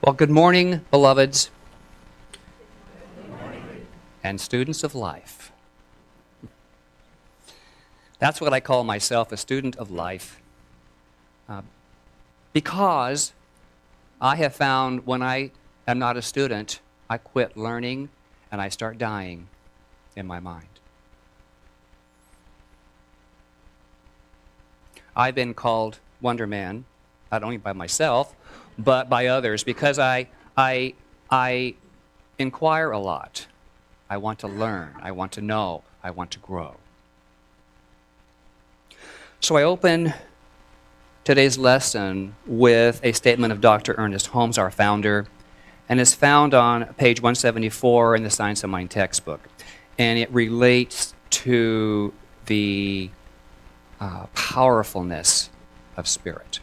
Well, good morning, beloveds and students of life. That's what I call myself, a student of life, because I have found when I am not a student, I quit learning and I start dying in my mind. I've been called Wonder Man, not only by myself, but by others, because I inquire a lot. I want to learn, I want to know, I want to grow. So I open today's lesson with a statement of Dr. Ernest Holmes, our founder, and it's found on page 174 in the Science of Mind textbook. And it relates to the powerfulness of spirit.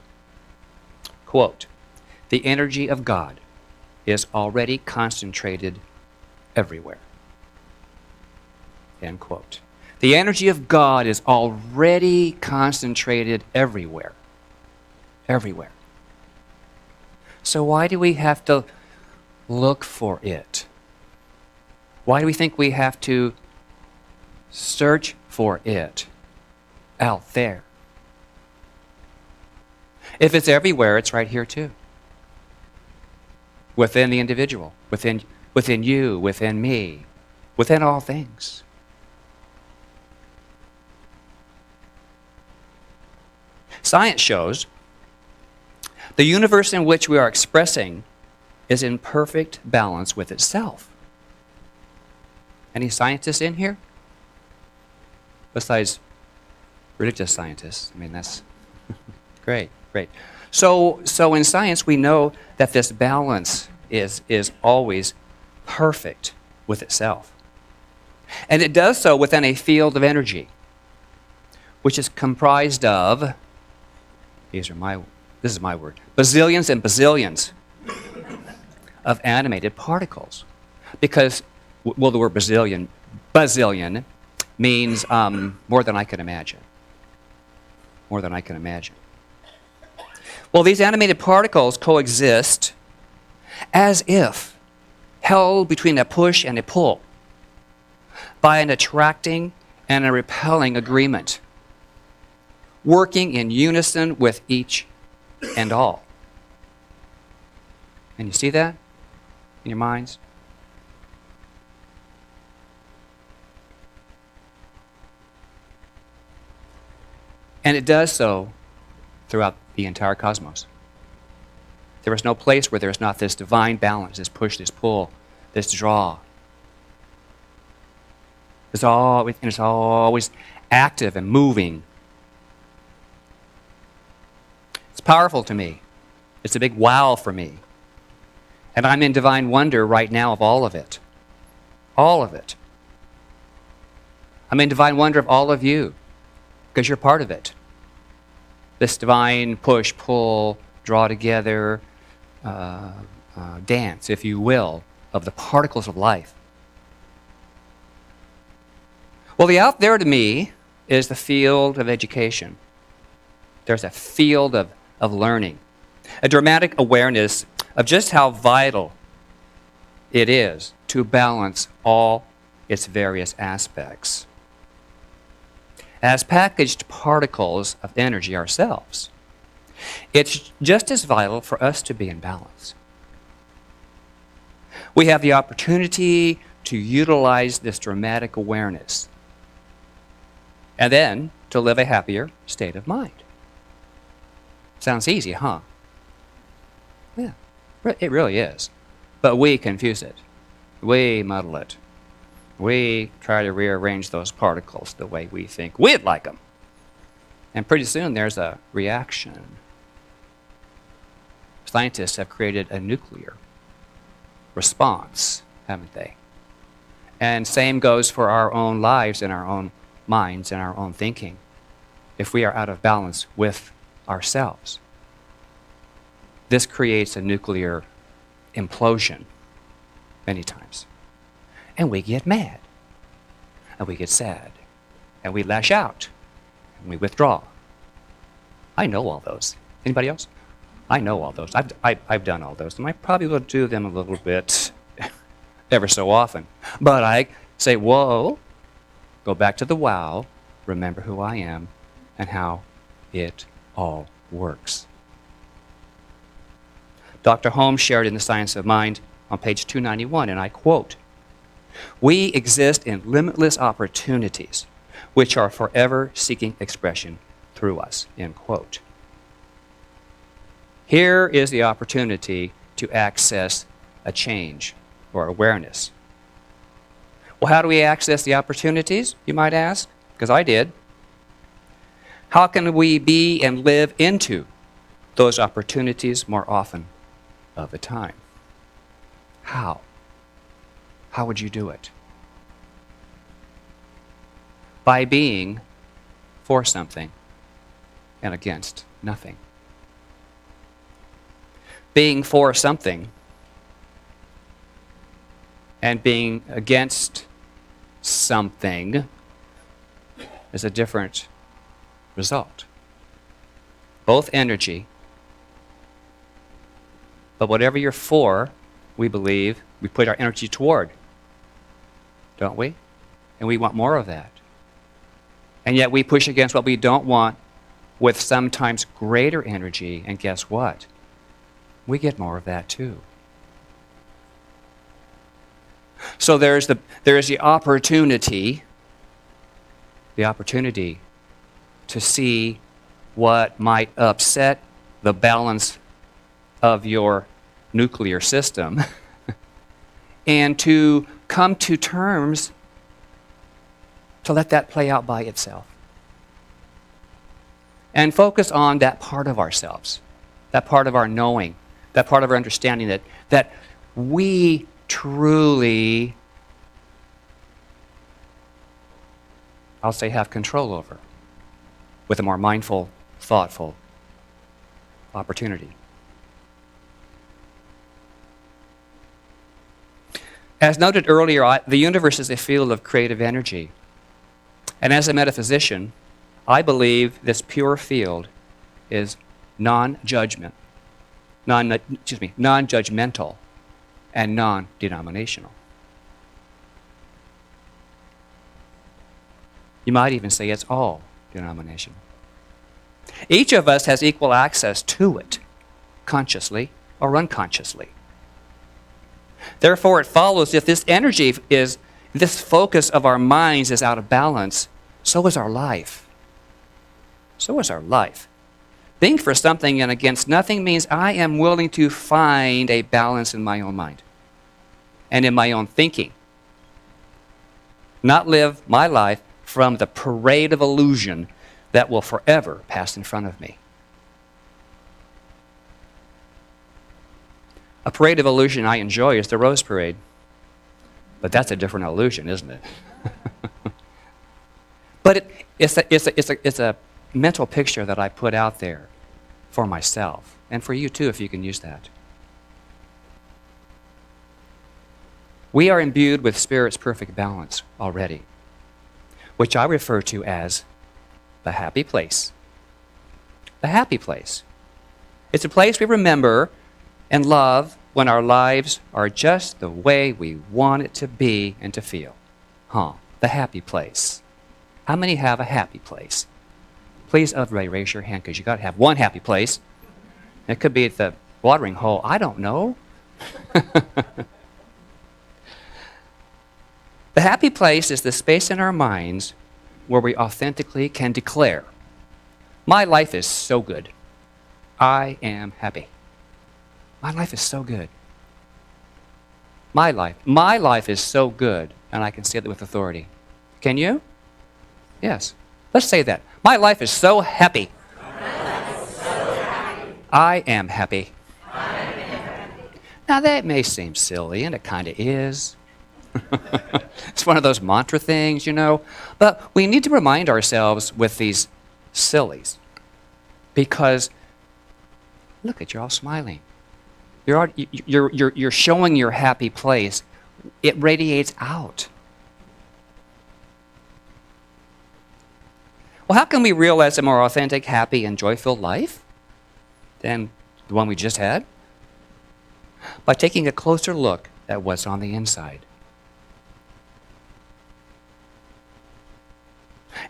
Quote, "The energy of God is already concentrated everywhere." End quote. The energy of God is already concentrated everywhere. Everywhere. So why do we have to look for it? Why do we think we have to search for it out there? If it's everywhere, it's right here too. Within the individual, within you, within me, within all things. Science shows the universe in which we are expressing is in perfect balance with itself. Any scientists in here? Besides religious scientists. I mean, that's great, great. So in science, we know that this balance is always perfect with itself. And it does so within a field of energy, which is comprised of, this is my word, bazillions and bazillions of animated particles. Because, well, the word bazillion means more than I can imagine. More than I can imagine. Well, these animated particles coexist as if held between a push and a pull by an attracting and a repelling agreement, working in unison with each and all. And you see that in your minds? And it does so throughout the entire cosmos. There is no place where there is not this divine balance, this push, this pull, this draw. It's always active and moving. It's powerful to me. It's a big wow for me. And I'm in divine wonder right now of all of it. All of it. I'm in divine wonder of all of you, because you're part of it. This divine push, pull, draw together, dance, if you will, of the particles of life. Well, the out there to me is the field of education. There's a field of learning, a dramatic awareness of just how vital it is to balance all its various aspects. As packaged particles of energy ourselves, it's just as vital for us to be in balance. We have the opportunity to utilize this dramatic awareness and then to live a happier state of mind. Sounds easy, huh? Yeah, it really is. But we confuse it. We muddle it. We try to rearrange those particles the way we think we'd like them. And pretty soon there's a reaction. Scientists have created a nuclear response, haven't they? And same goes for our own lives and our own minds and our own thinking. If we are out of balance with ourselves, this creates a nuclear implosion many times. And we get mad, and we get sad, and we lash out, and we withdraw. I know all those. Anybody else? I know all those. I've done all those, and I probably will do them a little bit ever so often. But I say, whoa, go back to the wow, remember who I am and how it all works. Dr. Holmes shared in The Science of Mind on page 291, and I quote, "We exist in limitless opportunities which are forever seeking expression through us," end quote. Here is the opportunity to access a change or awareness. Well, how do we access the opportunities, you might ask? Because I did. How can we be and live into those opportunities more often of the time? How? How would you do it? By being for something and against nothing. Being for something and being against something is a different result. Both energy, but whatever you're for, we believe we put our energy toward, don't we? And we want more of that. And yet we push against what we don't want with sometimes greater energy, and guess what? We get more of that too. So there's the opportunity to see what might upset the balance of your nuclear system and to come to terms to let that play out by itself. And focus on that part of ourselves, that part of our knowing, that part of our understanding that we truly, I'll say, have control over with a more mindful, thoughtful opportunity. As noted earlier, the universe is a field of creative energy. And as a metaphysician, I believe this pure field is non-judgmental and non-denominational. You might even say it's all denominational. Each of us has equal access to it, consciously or unconsciously. Therefore, it follows if this energy is, this focus of our minds is out of balance, so is our life. So is our life. Being for something and against nothing means I am willing to find a balance in my own mind and in my own thinking. Not live my life from the parade of illusion that will forever pass in front of me. A parade of illusion I enjoy is the Rose Parade. But that's a different illusion, isn't it? But it's a mental picture that I put out there for myself, and for you too, if you can use that. We are imbued with Spirit's perfect balance already, which I refer to as the happy place. The happy place. It's a place we remember and love when our lives are just the way we want it to be and to feel. The happy place. How many have a happy place? Please, everybody, raise your hand, because you got to have one happy place. It could be at the watering hole. I don't know. The happy place is the space in our minds where we authentically can declare, my life is so good. I am happy. My life is so good. My life is so good, and I can say that with authority. Can you? Yes. Let's say that. My life is so happy. I am happy. Now that may seem silly, and it kind of is. It's one of those mantra things, you know. But we need to remind ourselves with these sillies. Because, look at, you're all smiling. You're showing your happy place. It radiates out. Well, how can we realize a more authentic, happy, and joy-filled life? Then the one we just had, by taking a closer look at what's on the inside.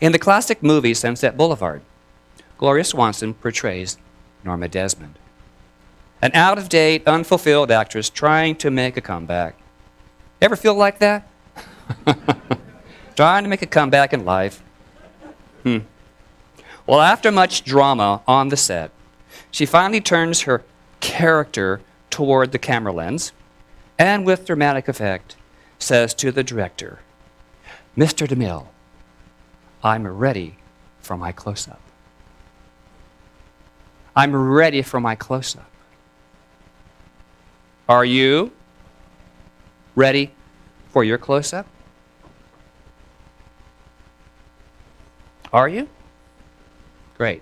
In the classic movie Sunset Boulevard, Gloria Swanson portrays Norma Desmond, an out-of-date, unfulfilled actress trying to make a comeback. Ever feel like that? Trying to make a comeback in life. Well, after much drama on the set, she finally turns her character toward the camera lens and with dramatic effect says to the director, "Mr. DeMille, I'm ready for my close-up. I'm ready for my close-up. Are you ready for your close-up? Are you? Great,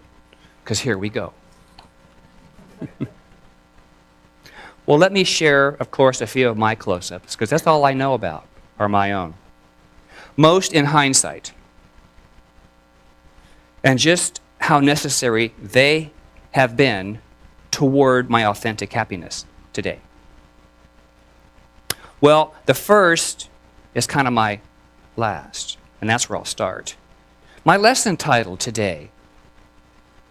because here we go." Well, let me share, of course, a few of my close-ups, because that's all I know about are my own. Most in hindsight. And just how necessary they have been toward my authentic happiness today. Well, the first is kind of my last, and that's where I'll start. My lesson title today,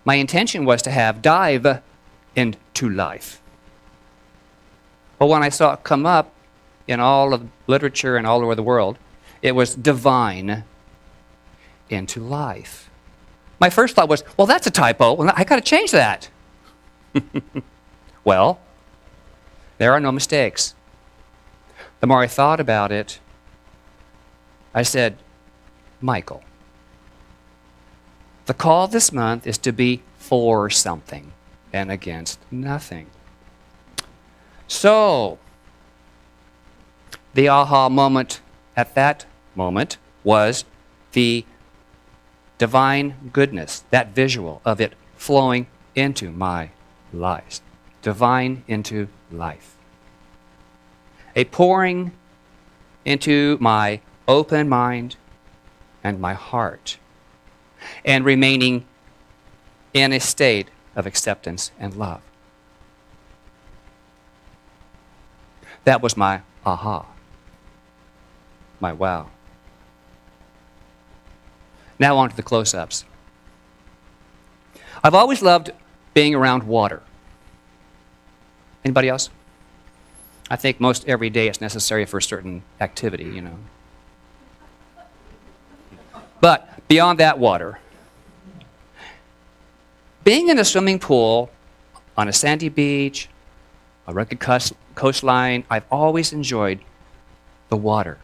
my intention was to have dive into life. But when I saw it come up in all of literature and all over the world, it was divine into life. My first thought was, well, that's a typo. Well, I got to change that. Well, there are no mistakes. The more I thought about it, I said, Michael, the call this month is to be for something and against nothing. So, the aha moment at that moment was the divine goodness, that visual of it flowing into my life. Divine into life. A pouring into my open mind and my heart, and remaining in a state of acceptance and love. That was my aha, my wow. Now on to the close-ups. I've always loved being around water. Anybody else? I think most every day it's necessary for a certain activity, you know. But beyond that water, being in a swimming pool on a sandy beach, a rugged coastline, I've always enjoyed the water.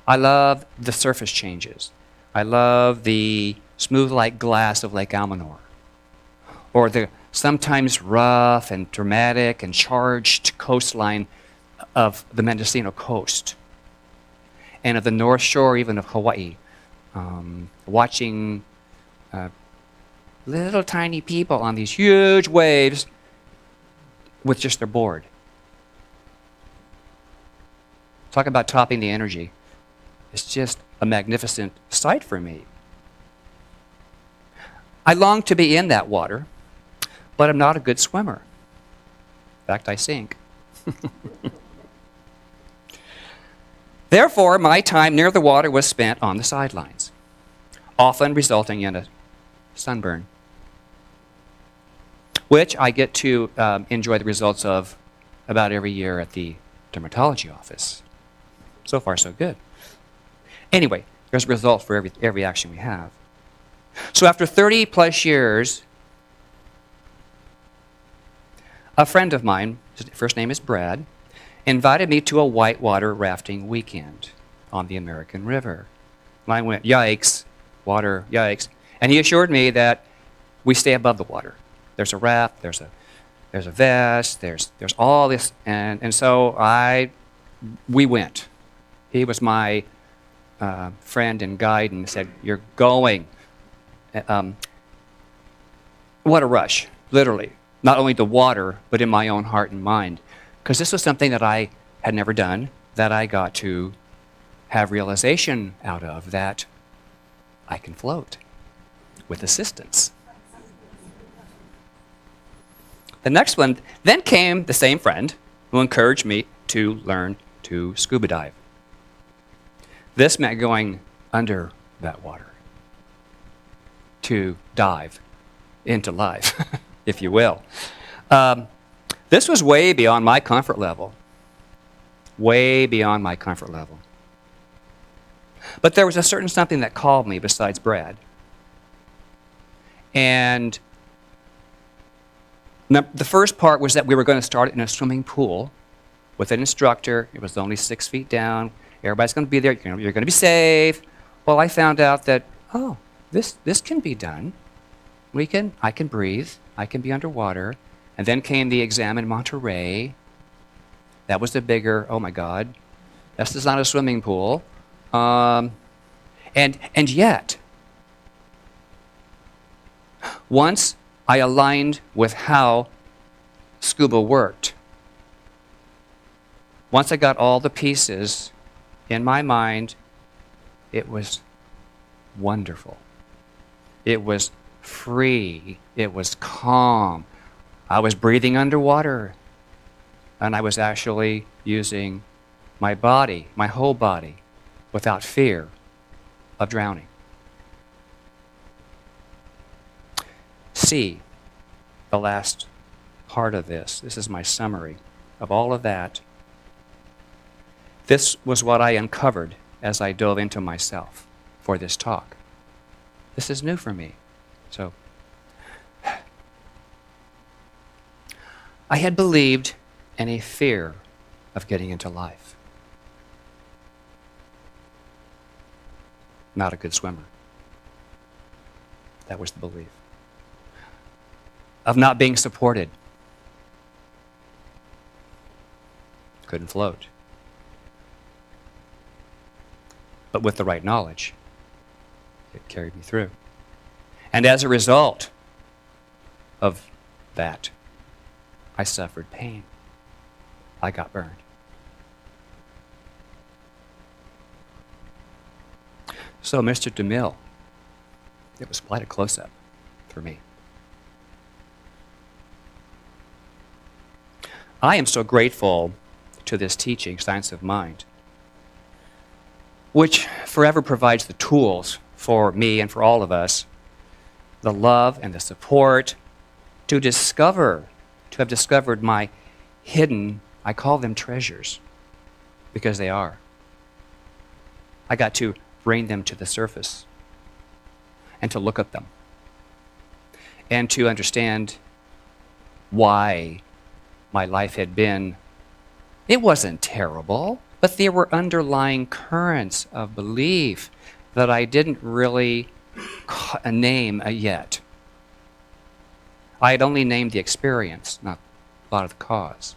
I love the surface changes. I love the smooth like glass of Lake Almanor, or the sometimes rough and dramatic and charged coastline of the Mendocino coast, and of the North Shore even of Hawaii, watching little tiny people on these huge waves with just their board. Talk about topping the energy. It's just a magnificent sight for me. I long to be in that water, but I'm not a good swimmer. In fact, I sink. Therefore, my time near the water was spent on the sidelines, often resulting in a sunburn, which I get to enjoy the results of about every year at the dermatology office. So far, so good. Anyway, there's a result for every action we have. So after 30 plus years, a friend of mine, his first name is Brad, invited me to a whitewater rafting weekend on the American River. And I went, yikes, water, yikes. And he assured me that we stay above the water. There's a raft, there's a vest, there's all this, and so we went. He was my friend and guide and said, "You're going." What a rush, literally. Not only the water, but in my own heart and mind. Because this was something that I had never done, that I got to have realization out of, that I can float with assistance. The next one, then came the same friend who encouraged me to learn to scuba dive. This meant going under that water to dive into life, if you will. This was way beyond my comfort level. Way beyond my comfort level. But there was a certain something that called me besides Brad. And the first part was that we were going to start in a swimming pool with an instructor. It was only 6 feet down. Everybody's going to be there. You're going to be safe. Well, I found out that, this can be done. I can breathe. I can be underwater. And then came the exam in Monterey. That was the bigger, oh my God, this is not a swimming pool. And yet, once I aligned with how scuba worked, once I got all the pieces in my mind, it was wonderful. It was free. It was calm. I was breathing underwater, and I was actually using my body, my whole body, without fear of drowning. C, the last part of this. This is my summary of all of that. This was what I uncovered as I dove into myself for this talk. This is new for me. So, I had believed in a fear of getting into life. Not a good swimmer. That was the belief. Of not being supported. Couldn't float. But with the right knowledge, it carried me through. And as a result of that, I suffered pain. I got burned. So, Mr. DeMille, it was quite a close-up for me. I am so grateful to this teaching, Science of Mind, which forever provides the tools for me and for all of us, the love and the support to have discovered my hidden, I call them treasures, because they are. I got to bring them to the surface and to look at them and to understand why my life had been, it wasn't terrible, but there were underlying currents of belief that I didn't really name yet. I had only named the experience, not thought of the cause.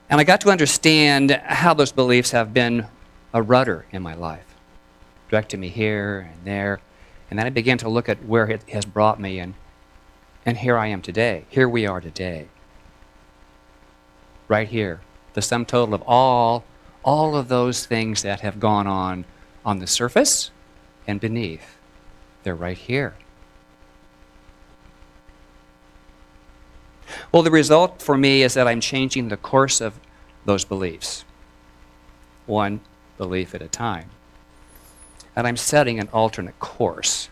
And I got to understand how those beliefs have been a rudder in my life, directing me here and there. And then I began to look at where it has brought me, and here I am today. Here we are today. Right here. The sum total of all of those things that have gone on the surface and beneath. They're right here. Well, the result for me is that I'm changing the course of those beliefs, one belief at a time. And I'm setting an alternate course,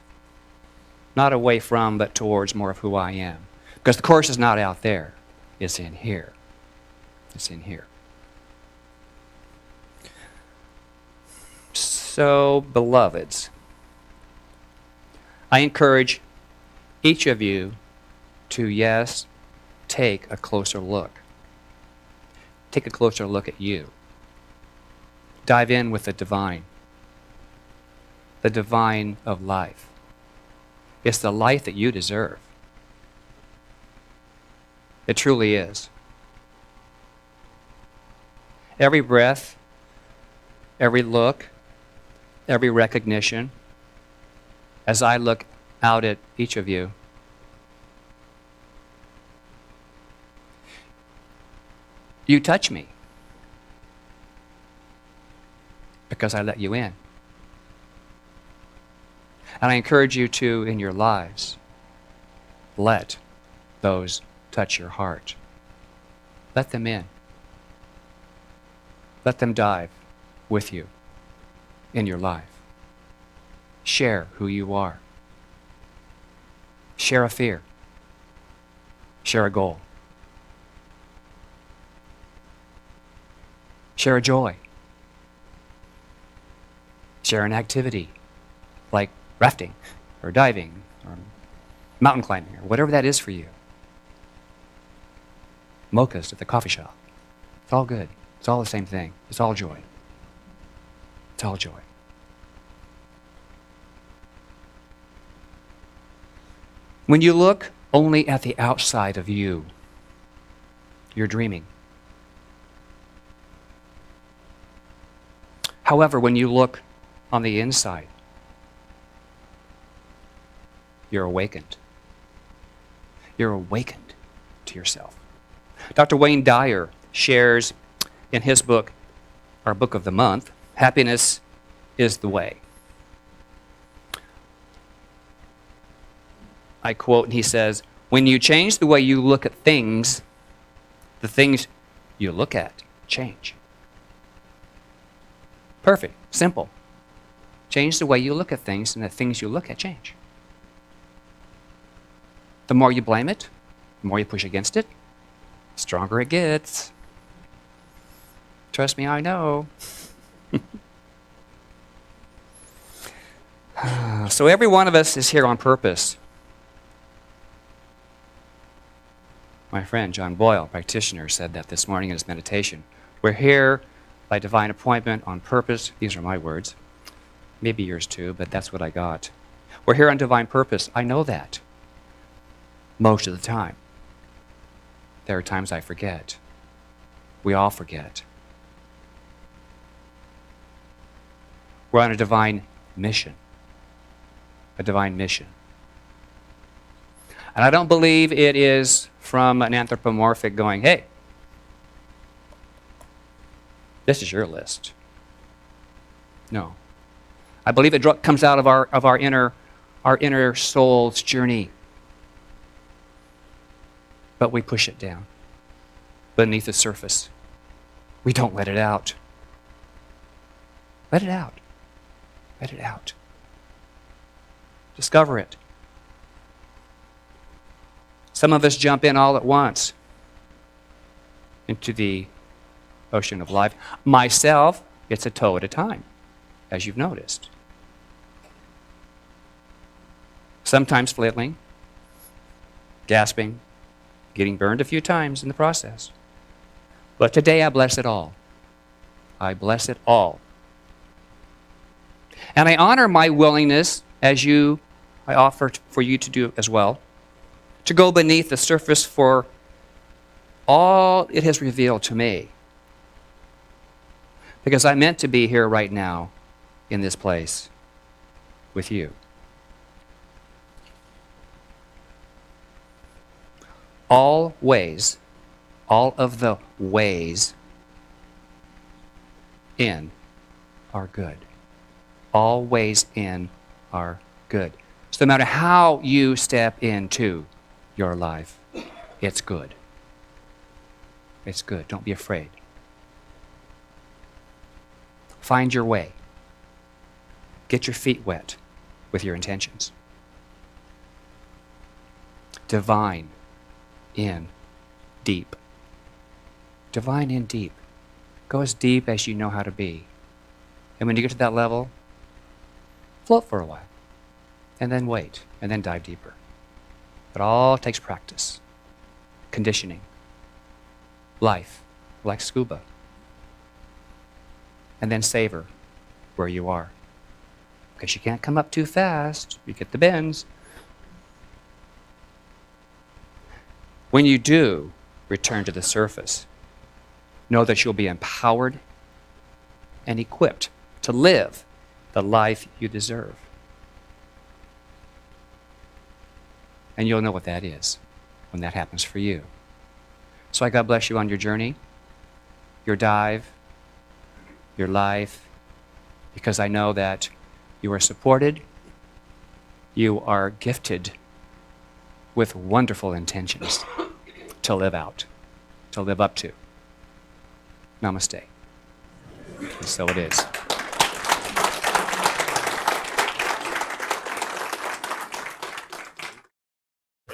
not away from, but towards more of who I am. Because the course is not out there, it's in here. It's in here. So, beloveds, I encourage each of you to, yes, take a closer look. Take a closer look at you. Dive in with the divine of life. It's the life that you deserve. It truly is. Every breath, every look, every recognition, as I look out at each of you, you touch me because I let you in. And I encourage you to, in your lives, let those touch your heart. Let them in. Let them dive with you in your life. Share who you are. Share a fear. Share a goal. Share a joy. Share an activity like rafting or diving or mountain climbing or whatever that is for you. Mochas at the coffee shop. It's all good. It's all the same thing. It's all joy. It's all joy. When you look only at the outside of you, you're dreaming. However, when you look on the inside, you're awakened. You're awakened to yourself. Dr. Wayne Dyer shares in his book, our book of the month, Happiness is the Way. I quote, and he says, when you change the way you look at things, the things you look at change. Perfect. Simple. Change the way you look at things, and the things you look at change. The more you blame it, the more you push against it, the stronger it gets. Trust me, I know. So every one of us is here on purpose. My friend John Boyle, practitioner, said that this morning in his meditation. We're here by divine appointment on purpose. These are my words. Maybe yours too, but that's what I got. We're here on divine purpose. I know that. Most of the time. There are times I forget. We all forget. We're on a divine mission. A divine mission. And I don't believe it is from an anthropomorphic going, hey, this is your list. No. I believe it comes out of our inner soul's journey. But we push it down beneath the surface. We don't let it out. Let it out. Let it out. Discover it. Some of us jump in all at once into the ocean of life. Myself, it's a toe at a time, as you've noticed. Sometimes flailing, gasping, getting burned a few times in the process. But today I bless it all. I bless it all. And I honor my willingness, as I offer for you to do as well, to go beneath the surface for all it has revealed to me. Because I'm meant to be here right now in this place with you. All of the ways in are good. All ways in are good. So no matter how you step into your life, it's good. It's good. Don't be afraid. Find your way. Get your feet wet with your intentions. Divine in deep. Divine in deep. Go as deep as you know how to be. And when you get to that level, float for a while. And then wait. And then dive deeper. It all takes practice. Conditioning. Life, like scuba. And then savor where you are. Because you can't come up too fast. You get the bends. When you do return to the surface, know that you'll be empowered and equipped to live the life you deserve. And you'll know what that is when that happens for you. So I God bless you on your journey, your dive, your life, because I know that you are supported, you are gifted, with wonderful intentions to live out, to live up to. Namaste. And so it is.